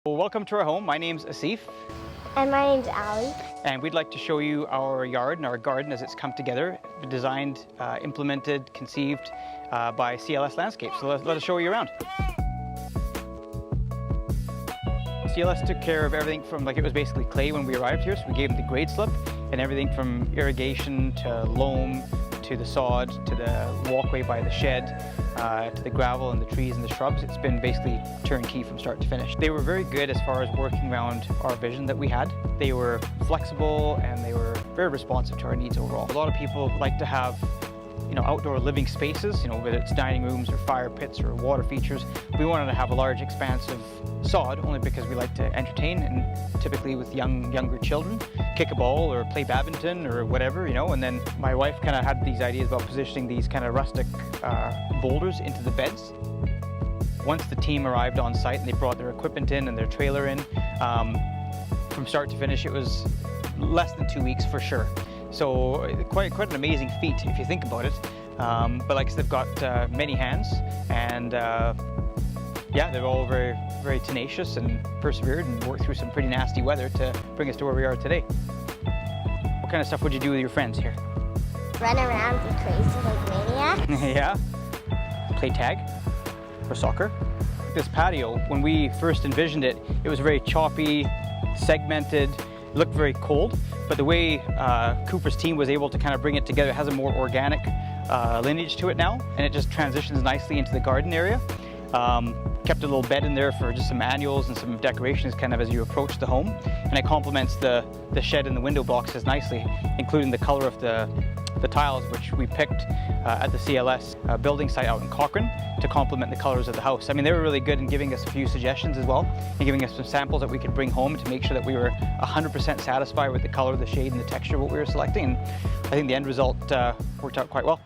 Well, welcome to our home. My name's Asif. And my name's Ali. And we'd like to show you our yard and our garden as it's come together, designed, implemented, conceived by CLS Landscape. So let us show you around. CLS took care of everything from, like, it was basically clay when we arrived here, so we gave them the grade slip, and everything from irrigation to loam to the sod to the walkway by the shed to the gravel and the trees and the shrubs. It's been basically turnkey from start to finish. They were very good as far as working around our vision that we had. They were flexible and they were very responsive to our needs overall. A lot of people like to have outdoor living spaces, whether it's dining rooms or fire pits or water features. We wanted to have a large expanse of sod only because we like to entertain, and typically with younger children, kick a ball or play badminton or whatever, and then my wife kind of had these ideas about positioning these kind of rustic boulders into the beds. Once the team arrived on site and they brought their equipment in and their trailer in, from start to finish it was less than 2 weeks for sure. So quite an amazing feat if you think about it. But like I said, they've got many hands, and yeah, they're all very, very tenacious and persevered and worked through some pretty nasty weather to bring us to where we are today. What kind of stuff would you do with your friends here? Run around, be crazy like maniacs. Yeah. Play tag or soccer. This patio, when we first envisioned it, it was very choppy, segmented, looked very cold, but the way Cooper's team was able to kind of bring it together, it has a more organic lineage to it now, and it just transitions nicely into the garden area. Kept a little bed in there for just some annuals and some decorations kind of as you approach the home, and it complements the shed and the window boxes nicely, including the color of the tiles, which we picked at the CLS building site out in Cochrane to complement the colors of the house. I mean, they were really good in giving us a few suggestions as well, and giving us some samples that we could bring home to make sure that we were 100% satisfied with the color, the shade, and the texture of what we were selecting. And I think the end result worked out quite well.